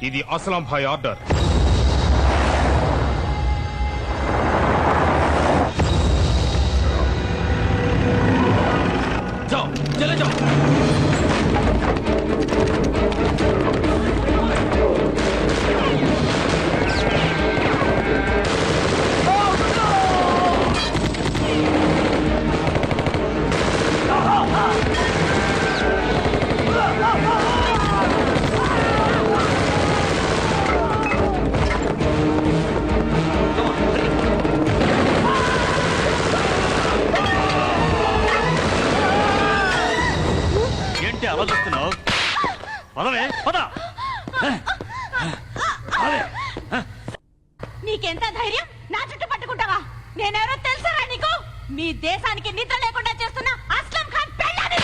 ఇది అస్లాం భాయ్ ఆర్డర్. जाओ चले जाओ. ఆలోచిస్తున్నావు? పదవే పద. నీకెంత ధైర్యం నా చుట్టూ పట్టుకుంటావా? నేనెవరో తెలుసారా నీకు? మీ దేశానికి నిద్ర లేకుండా చేస్తున్న అస్లం ఖాన్ పెళ్ళాన్ని.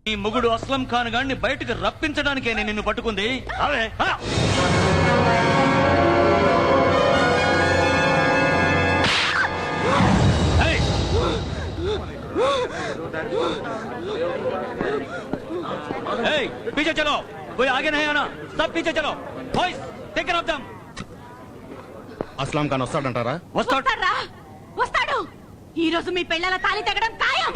ఈ మొగుడు అస్లం ఖాన్ గారిని బయటకు రప్పించడానికే నేను నిన్ను పట్టుకుంది. అవే पीछे चलो, कोई आगे नहीं आना, सब पीछे चलो. Boys, take care of them. Aslam Khan వస్తాడంటారా? వస్తాడు. ఈ రోజు మీ పెళ్ళాల తాళి తెగడం ఖాయం.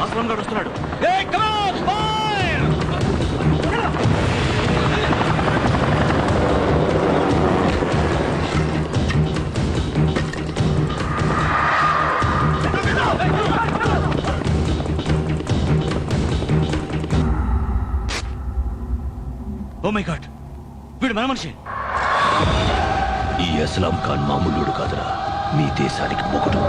అస్లాం గారు వస్తున్నాడు. ఏయ్ come on fire. Oh my god, వీడు మన మనిషి. ఈ అస్లాం ఖాన్ మామూలుడు కాదురా, మీ దేశానికి మొగుడు.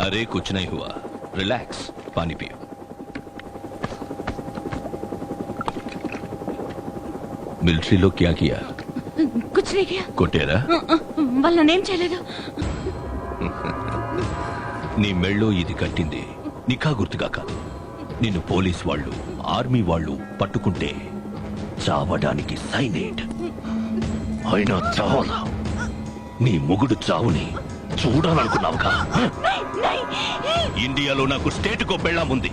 अरे कुछ नहीं हुआ, रिलैक्स, पानी पियो. మిలిటరీలో క్యా కియా? కుచ్ नहीं किया. కొట్టారా? వాళ్ళనేం చేయలేదు. నీ మెళ్ళో ఇది కట్టింది నిఖా గుర్తుగా కాదు. నిన్ను పోలీస్ వాళ్ళు, ఆర్మీ వాళ్ళు పట్టుకుంటే చావడానికి సైనేట్ అయినా చావాలా? నీ మొగుడు చావుని చూడాలనుకున్నావుగా? ఇండియాలో నాకు స్టేటుకో పెళ్ళాముంది.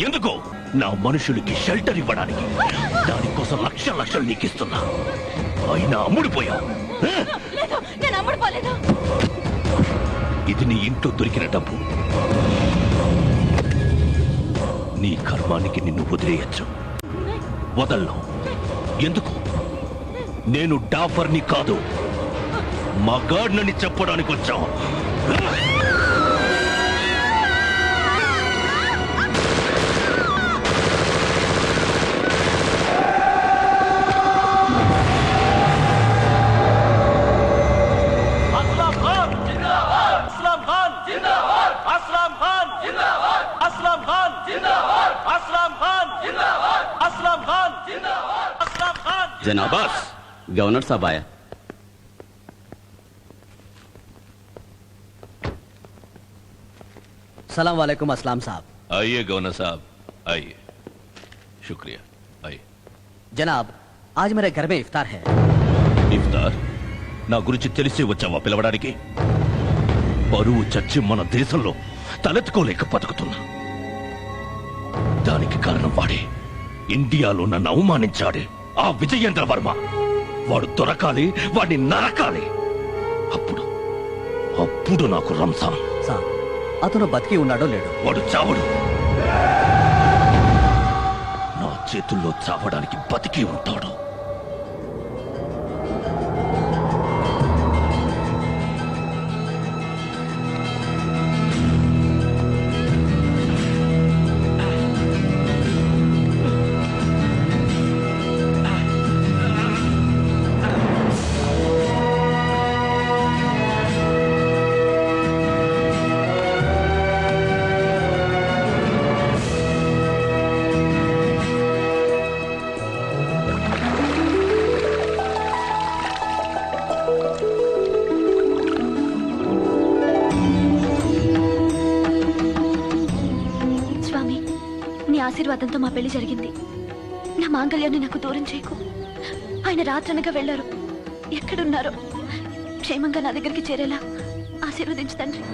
ఎందుకో? నా మనుషులకి షెల్టర్ ఇవ్వడానికి. దానికోసం లక్షలు నీకిస్తున్నా, అయినా అమ్ముడిపోయావు. ఇది నీ ఇంట్లో దొరికిన డబ్బు. నీ కర్మానికి నిన్ను వదిలేయచ్చు. వదలను. ఎందుకు? నేను డాఫర్ని కాదు, మగాడ్నని చెప్పడానికి వచ్చావు. जनाब, गवर्नर साहब आया. सलाम वालेकुम असलाम साहब. आइए गवर्नर साहब, आइए. शुक्रिया, आइए. जनाब, आज मेरे घर में इफ्तार है. ఇఫ్తార్? నా గురించి తెలిసి వచ్చావా పిలవడానికి? పరువు చచ్చి మన దేశంలో తలెత్తుకోలేక బతుకుతున్నా. దానికి కారణం వాడే. ఇండియాలో నన్ను అవమానించాడే ఆ విజయేంద్ర వర్మ. వాడు దొరకాలి, వాడిని నరకాలి. అప్పుడు నాకు రంజాన్. సాబ్, అతను బతికి ఉన్నాడో లేడో? వాడు చావడు. నా చేతుల్లో చావడానికి బతికి ఉంటాడు. ఆశీర్వాదంతో మా పెళ్లి జరిగింది. నా మాంగళ్యాన్ని నాకు దూరం చేయకు. ఆయన రాత్రనగా వెళ్లారు. ఎక్కడున్నారో క్షేమంగా నా దగ్గరికి చేరేలా ఆశీర్వదించు తండ్రి.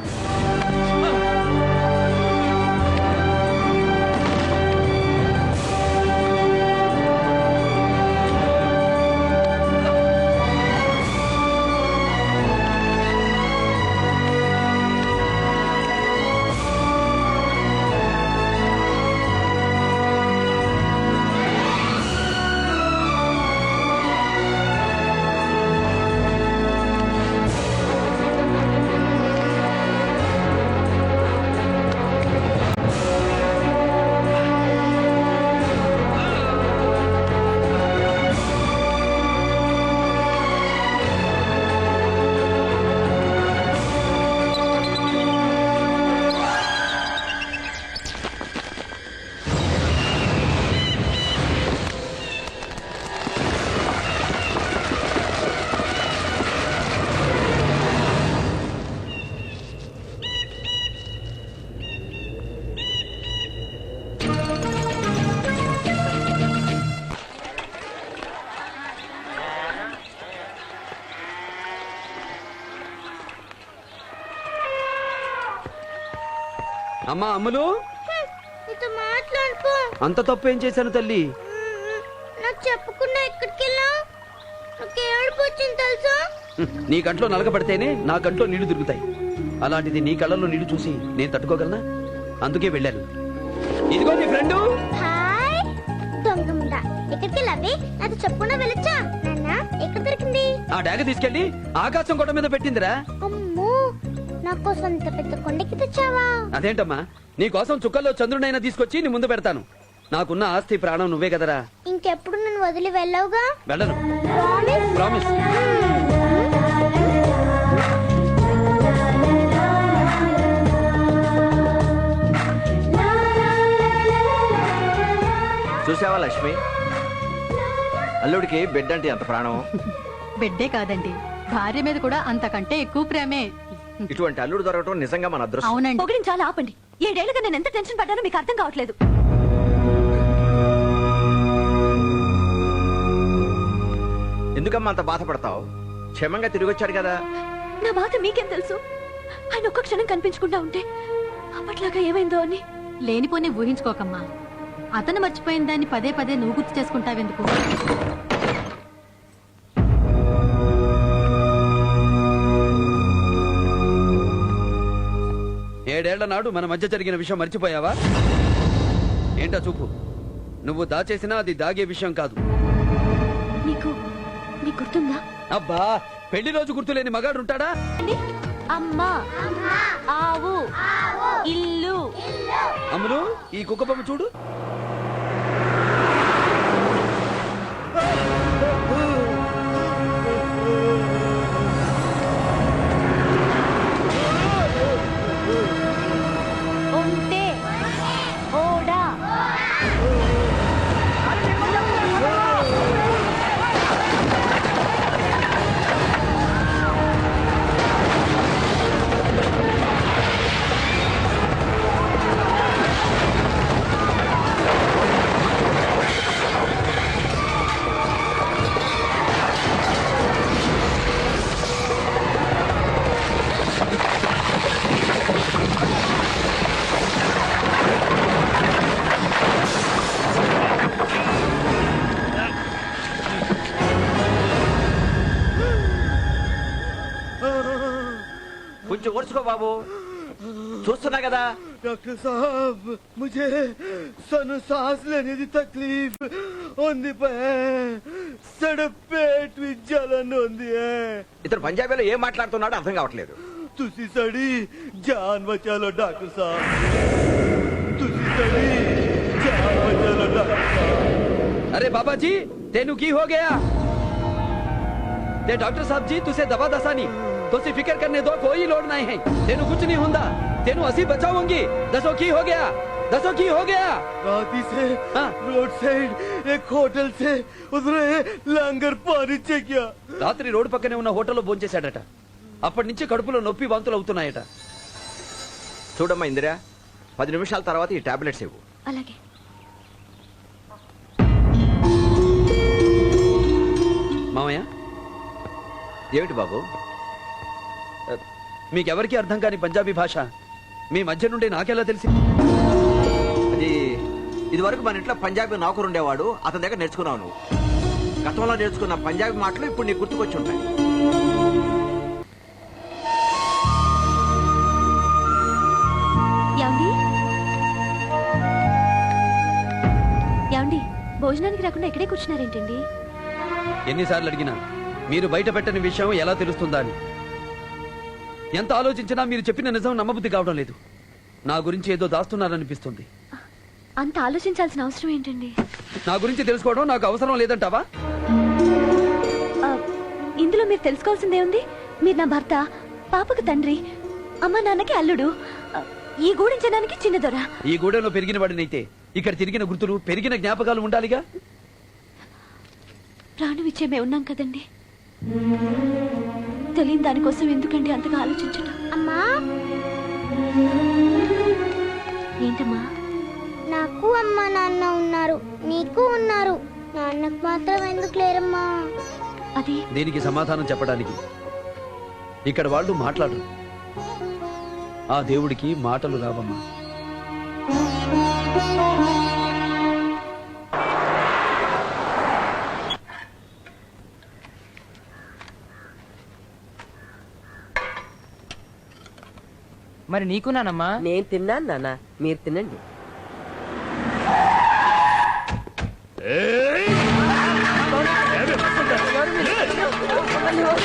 అమ్మా అమ్ములు, నీతో మాట్లాడుకో. అంత తప్పు ఏం చేశాను తల్లి? నాకు చెప్పకుండా ఎక్కడికి వెళ్ళావు? నాకు ఏడుపు వచ్చింది తెలుసా? నీ కంట్లో నలగబడితేనే నా కంట్లో నీళ్లు దొరుకుతాయి. అలాంటిది నీ కళ్ళల్లో నీళ్లు చూసి నేను తట్టుకోగలనా? అందుకే వెళ్ళాను. ఇదిగో నీ ఫ్రెండు. హాయ్ దొంగముండా, ఎక్కడికి వెళ్ళావి? నాతో చెప్పకుండా వెళ్ళొచ్చా? నాన్న ఎక్కడ దొరికింది? ఆ డాగ తీసుకెళ్లి ఆకాశం కొండ మీద పెట్టిందిరా. అమ్మో, నా కోసం అంత పెద్ద కొండకి తెచ్చావా? అదేంటమ్మా, నీ కోసం చుక్కల్లో చంద్రుడైనా తీసుకొచ్చి నీ ముందు పెడతాను. నాకున్న ఆస్తి ప్రాణం నువ్వే కదరా. ఇంకెప్పుడు నన్ను వదిలి వెళ్ళవుగా? వెళ్ళను. ప్రామిస్? ప్రామిస్. చూసావా లక్ష్మి, అల్లుడికి బిడ్డ అంటే ఎంత ప్రాణం. బిడ్డే కాదండి, భార్య మీద కూడా అంతకంటే ఎక్కువ ప్రేమే. ఇటువంటి అల్లుడు దొరకటం నిజంగా మన అదృష్టం. అవునండి. పొగిడిని చాలా ఆపండి. 7 ఏళ్లుగా నేను ఎంత టెన్షన్ పడ్డానో మీకు అర్థం కావట్లేదు. ఎందుకమ్మా అంత బాధపడతావు? క్షేమంగా తిరిగి వచ్చాడు కదా. నా బాధ మీకేం తెలుసు? ఆయన ఒక్క క్షణం కనిపించకుండా ఉంటే అప్పట్లాగా ఏమైందో అని. లేనిపోని ఊహించుకోకమ్మా. అతను మర్చిపోయిన దాన్ని పదే పదే నువ్వు గుర్తు చేసుకుంటావెందుకు? ఏడేళ్ల నాడు మన మధ్య జరిగిన విషయం మర్చిపోయావా? ఏంటా చూపు? నువ్వు దాచేసినా అది దాగే విషయం కాదు. మీకు గుర్తుందా? అబ్బా, పెళ్లి రోజు గుర్తులేని మగాడు ఉంటాడా? అమ్మ, ఆవు, ఇల్లు. అమ్ములు, ఈ కుక్క బొమ్మ చూడు. ఒంటె, ఓడ. కొంచెం ఓర్చుకో బాబు, చూస్తున్నా కదా. डॉक्टर साहब, मुझे सन सांस लेने की तकलीफ होती पे, सड़क पेट में जलन होती है. ఇతను పంజాబీలో ఏం మాట్లాడుతున్నాడో అర్థం కావట్లేదు. तुसी सड़ी जान बचा लो डॉक्टर साहब, तुसी सड़ी जान बचा लो डॉक्टर साहब. अरे बाबा जी, तेनू की हो गया? ते डॉक्टर साहब जी, तुसे दवा दसानी तुसी फिक्र करने दो, कोई लोड नहीं है. तेनू कुछ नहीं होंदा, तेनू असी बचाऊंगी. दसो की हो गया? दसो की हो गया? राती से हाँ? रोड साइड एक होटल से उधरे लंगर पानी చెక్కియా. రాత్రి రోడ్డు పక్కనే ఉన్న హోటల్లో భోంచేశాడట. అప్పటి నుంచి కడుపులో నొప్పి వాంతులు అవుతున్నాయట. చూడమ్మా ఇందిరా, 10 నిమిషాల తర్వాత ఈ టాబ్లెట్స్ ఇవ్వు. అలాగే. మామయ్య ఏమిటి బాబు? మీకెవరికి అర్థం కాని పంజాబీ భాష మీ మధ్య నుండి నాకెలా తెలిసి? అది ఇదివరకు మన ఇంట్లో పంజాబీ నౌకరు ఉండేవాడు, అతని దగ్గర నేర్చుకున్నావు నువ్వు. గతంలో నేర్చుకున్న పంజాబీ మాటలు ఇప్పుడు నీకు గుర్తుకొచ్చి ఉంటాయి. ఏమండి ఏమండి భోజనానికి రాకుండా ఇక్కడే కూర్చున్నారేంటండి? ఎన్నిసార్లు అడిగినా మీరు బయట పెట్టని విషయం ఎలా తెలుస్తుందా అని. ఎంత ఆలోచించినా మీరు చెప్పిన నిజం నమ్మబుద్ధి కావడం లేదు. నా గురించి ఏదో దాస్తున్నారనిపిస్తుంది. అంత ఆలోచించాల్సిన అవసరం ఏంటండి? నా గురించి తెలుసుకోవడం నాకు అవసరం లేదంటావా? ఆ, ఇందులో మీరు తెలుసుకోవాల్సిందే ఉంది. మీరు నా భర్త, పాపకు తండ్రి, అమ్మ నాన్నకి అల్లుడు, ఆ, ఈ గూడించడానికి చిన్న దొర. ఈ గూడెంలో పెరిగిన వాడినైతే ఇక్కడ తిరిగిన గుర్తులు, పెరిగిన జ్ఞాపకాలు ఉండాలిగా. ప్రాణం ఇచ్చే మేము ఉన్నాం కదండి. తెలియని దానికోసం ఎందుకండి అంతగా ఆలోచించడం? అమ్మా, ఏంటమ్మా? నాకు అమ్మ నాన్న ఉన్నారు, నీకు ఉన్నారు, నాన్నకు మాత్రం ఎందుకు లేరమ్మా? అది దీనికి సమాధానం చెప్పడానికి ఇక్కడ వాళ్ళు మాట్లాడరు. ఆ దేవుడికి మాటలు రావమ్మా. మరి నీకు నానమ్మా? నేను తిన్నాను నాన్న, మీరు తినండి.